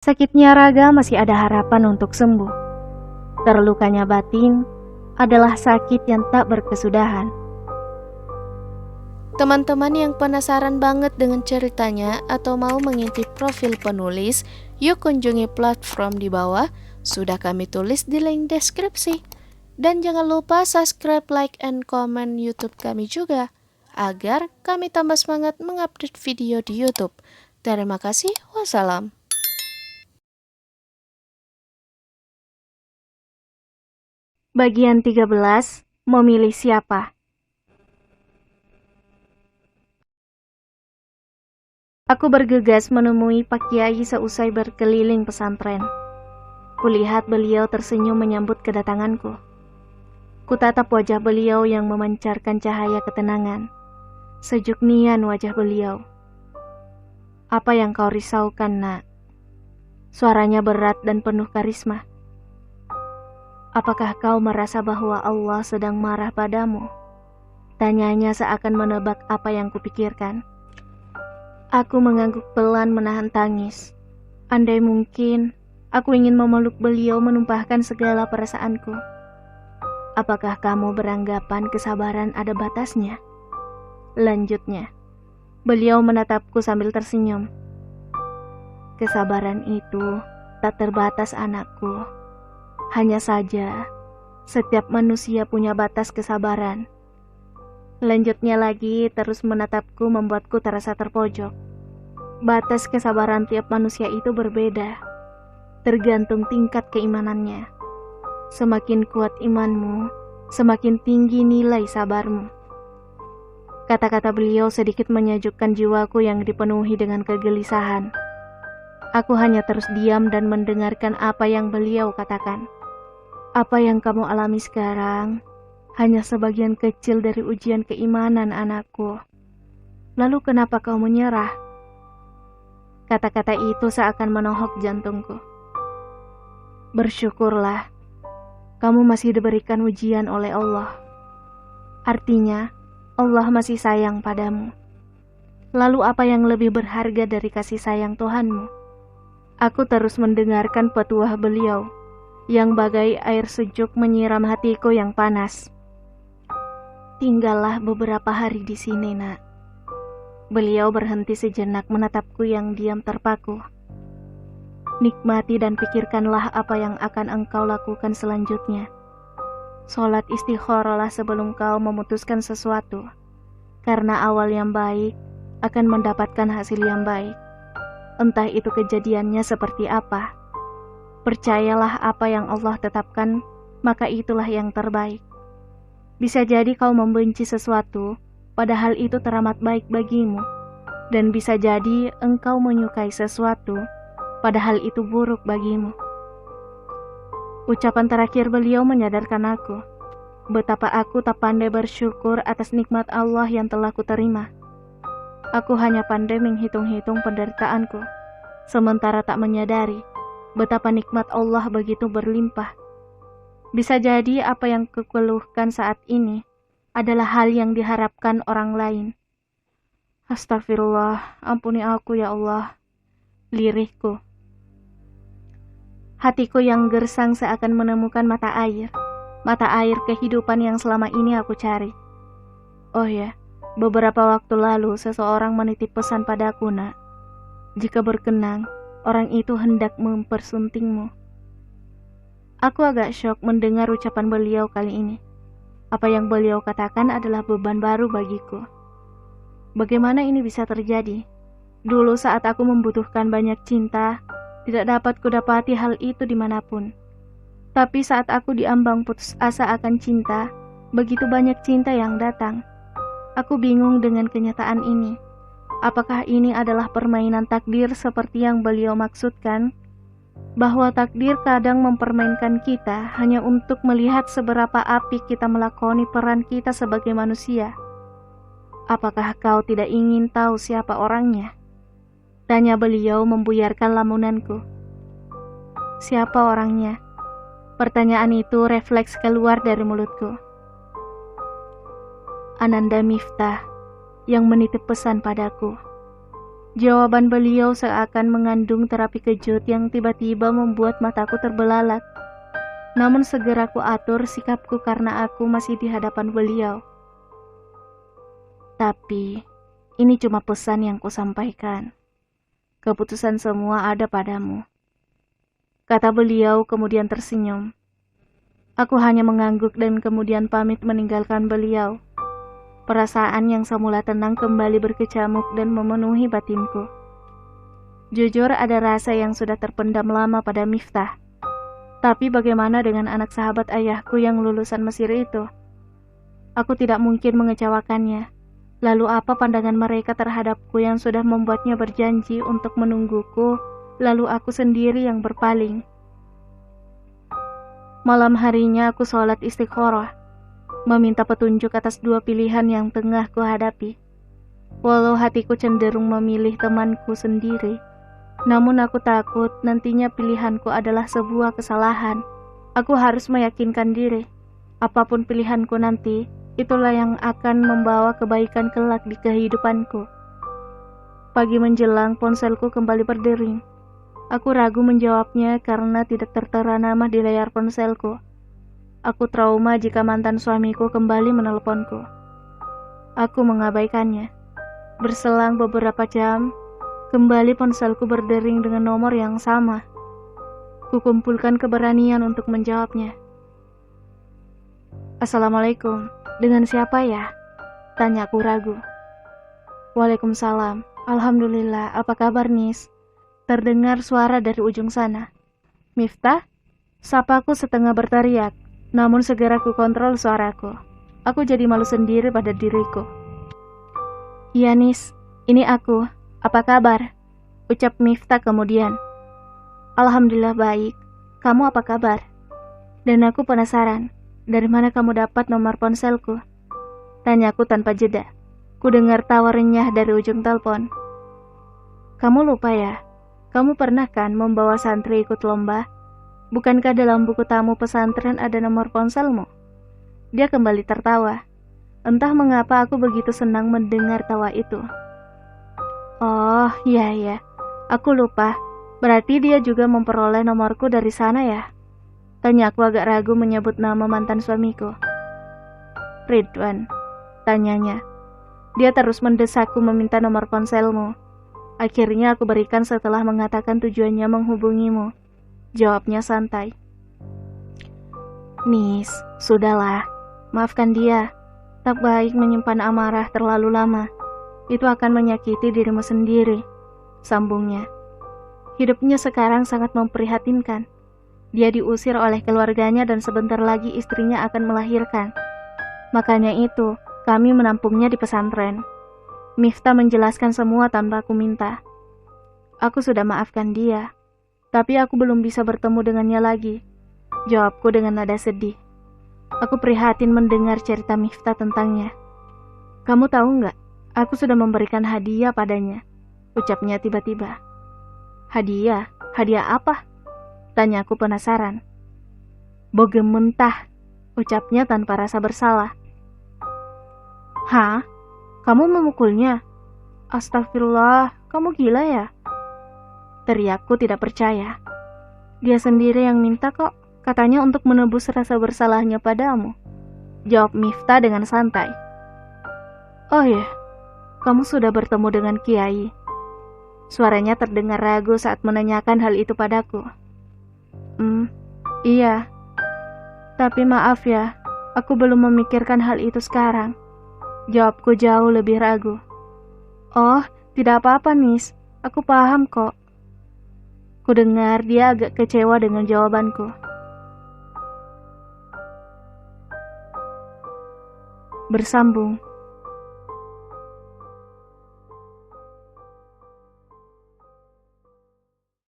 Sakitnya raga masih ada harapan untuk sembuh. Terlukanya batin adalah sakit yang tak berkesudahan. Teman-teman yang penasaran banget dengan ceritanya atau mau mengintip profil penulis, yuk kunjungi platform di bawah, sudah kami tulis di link deskripsi. Dan jangan lupa subscribe, like, and comment YouTube kami juga, agar kami tambah semangat mengupdate video di YouTube. Terima kasih, wassalam. Bagian 13, memilih siapa. Aku bergegas menemui Pak Kiai seusai berkeliling pesantren. Kulihat beliau tersenyum menyambut kedatanganku. Kutatap wajah beliau yang memancarkan cahaya ketenangan. Sejuk nian wajah beliau. Apa yang kau risaukan, nak? Suaranya berat dan penuh karisma. Apakah kau merasa bahwa Allah sedang marah padamu? Tanyanya seakan menebak apa yang kupikirkan. Aku mengangguk pelan menahan tangis. Andai mungkin, aku ingin memeluk beliau menumpahkan segala perasaanku. Apakah kamu beranggapan kesabaran ada batasnya? Lanjutnya, beliau menatapku sambil tersenyum. Kesabaran itu tak terbatas, anakku. Hanya saja, setiap manusia punya batas kesabaran. Lanjutnya lagi terus menatapku membuatku terasa terpojok. Batas kesabaran tiap manusia itu berbeda, tergantung tingkat keimanannya. Semakin kuat imanmu, semakin tinggi nilai sabarmu. Kata-kata beliau sedikit menyejukkan jiwaku yang dipenuhi dengan kegelisahan. Aku hanya terus diam dan mendengarkan apa yang beliau katakan. Apa yang kamu alami sekarang hanya sebagian kecil dari ujian keimanan, anakku. Lalu kenapa kau menyerah? Kata-kata itu seakan menohok jantungku. Bersyukurlah, kamu masih diberikan ujian oleh Allah. Artinya, Allah masih sayang padamu. Lalu apa yang lebih berharga dari kasih sayang Tuhanmu? Aku terus mendengarkan petuah beliau, yang bagai air sejuk menyiram hatiku yang panas. Tinggallah beberapa hari di sini, nak. Beliau berhenti sejenak menatapku yang diam terpaku. Nikmati dan pikirkanlah apa yang akan engkau lakukan selanjutnya. Sholat istikharahlah sebelum kau memutuskan sesuatu, karena awal yang baik akan mendapatkan hasil yang baik. Entah itu kejadiannya seperti apa. Percayalah apa yang Allah tetapkan, maka itulah yang terbaik. Bisa jadi kau membenci sesuatu, padahal itu teramat baik bagimu. Dan bisa jadi engkau menyukai sesuatu, padahal itu buruk bagimu. Ucapan terakhir beliau menyadarkan aku, betapa aku tak pandai bersyukur atas nikmat Allah yang telah kuterima. Aku hanya pandai menghitung-hitung penderitaanku, sementara tak menyadari betapa nikmat Allah begitu berlimpah. Bisa jadi apa yang kukeluhkan saat ini adalah hal yang diharapkan orang lain. Astagfirullah, ampuni aku ya Allah. Lirihku. Hatiku yang gersang seakan menemukan mata air kehidupan yang selama ini aku cari. Oh ya, beberapa waktu lalu seseorang menitip pesan padaku, nak. Jika berkenan, orang itu hendak mempersuntingmu. Aku agak syok mendengar ucapan beliau kali ini. Apa yang beliau katakan adalah beban baru bagiku. Bagaimana ini bisa terjadi? Dulu saat aku membutuhkan banyak cinta, tidak dapat kudapati hal itu dimanapun. Tapi saat aku diambang putus asa akan cinta, begitu banyak cinta yang datang. Aku bingung dengan kenyataan ini. Apakah ini adalah permainan takdir seperti yang beliau maksudkan? Bahwa takdir kadang mempermainkan kita hanya untuk melihat seberapa apik kita melakoni peran kita sebagai manusia. Apakah kau tidak ingin tahu siapa orangnya? Tanya beliau membuyarkan lamunanku. Siapa orangnya? Pertanyaan itu refleks keluar dari mulutku. Ananda Miftah yang menitip pesan padaku. Jawaban beliau seakan mengandung terapi kejut yang tiba-tiba membuat mataku terbelalak. Namun segera aku atur sikapku karena aku masih di hadapan beliau. Tapi, ini cuma pesan yang kusampaikan. Keputusan semua ada padamu. Kata beliau kemudian tersenyum. Aku hanya mengangguk dan kemudian pamit meninggalkan beliau. Perasaan yang semula tenang kembali berkecamuk dan memenuhi batinku. Jujur ada rasa yang sudah terpendam lama pada Miftah. Tapi bagaimana dengan anak sahabat ayahku yang lulusan Mesir itu? Aku tidak mungkin mengecewakannya. Lalu apa pandangan mereka terhadapku yang sudah membuatnya berjanji untuk menungguku, lalu aku sendiri yang berpaling? Malam harinya aku sholat istikharah, meminta petunjuk atas dua pilihan yang tengah kuhadapi. Walau hatiku cenderung memilih temanku sendiri, namun aku takut nantinya pilihanku adalah sebuah kesalahan. Aku harus meyakinkan diri, apapun pilihanku nanti, itulah yang akan membawa kebaikan kelak di kehidupanku. Pagi menjelang ponselku kembali berdering. Aku ragu menjawabnya karena tidak tertera nama di layar ponselku. Aku trauma jika mantan suamiku kembali menelponku. Aku mengabaikannya. Berselang beberapa jam, kembali ponselku berdering dengan nomor yang sama. Kukumpulkan keberanian untuk menjawabnya. Assalamualaikum, dengan siapa ya? Tanyaku ragu. Waalaikumsalam, alhamdulillah, apa kabar Nis? Terdengar suara dari ujung sana. Miftah? Sapaku setengah berteriak. Namun segera ku kontrol suaraku. Aku jadi malu sendiri pada diriku. Iya Nis, ini aku. Apa kabar? Ucap Miftah kemudian. Alhamdulillah baik. Kamu apa kabar? Dan aku penasaran, dari mana kamu dapat nomor ponselku? Tanyaku tanpa jeda. Ku dengar tawa renyah dari ujung telepon. Kamu lupa ya? Kamu pernah kan membawa santri ikut lomba? Bukankah dalam buku tamu pesantren ada nomor ponselmu? Dia kembali tertawa. Entah mengapa aku begitu senang mendengar tawa itu. Oh, iya. Aku lupa. Berarti dia juga memperoleh nomorku dari sana ya? Tanya aku agak ragu menyebut nama mantan suamiku. Ridwan, tanyanya. Dia terus mendesakku meminta nomor ponselmu. Akhirnya aku berikan setelah mengatakan tujuannya menghubungimu. Jawabnya santai. Nis, sudahlah. Maafkan dia. Tak baik menyimpan amarah terlalu lama. Itu akan menyakiti dirimu sendiri. Sambungnya. Hidupnya sekarang sangat memprihatinkan. Dia diusir oleh keluarganya dan sebentar lagi istrinya akan melahirkan. Makanya itu, kami menampungnya di pesantren. Miftah menjelaskan semua tanpa aku minta. Aku sudah maafkan dia, tapi aku belum bisa bertemu dengannya lagi. Jawabku dengan nada sedih. Aku prihatin mendengar cerita Miftah tentangnya. Kamu tahu nggak? Aku sudah memberikan hadiah padanya. Ucapnya tiba-tiba. Hadiah? Hadiah apa? Tanyaku penasaran. Bogem mentah. Ucapnya tanpa rasa bersalah. Hah? Kamu memukulnya? Astagfirullah, kamu gila ya? Teriakku tidak percaya. Dia sendiri yang minta kok, katanya untuk menebus rasa bersalahnya padamu. Jawab Miftah dengan santai. Oh ya, kamu sudah bertemu dengan Kiai. Suaranya terdengar ragu saat menanyakan hal itu padaku. Iya. Tapi maaf ya, aku belum memikirkan hal itu sekarang. Jawabku jauh lebih ragu. Oh, tidak apa-apa Nis, aku paham kok. Kudengar dia agak kecewa dengan jawabanku. Bersambung.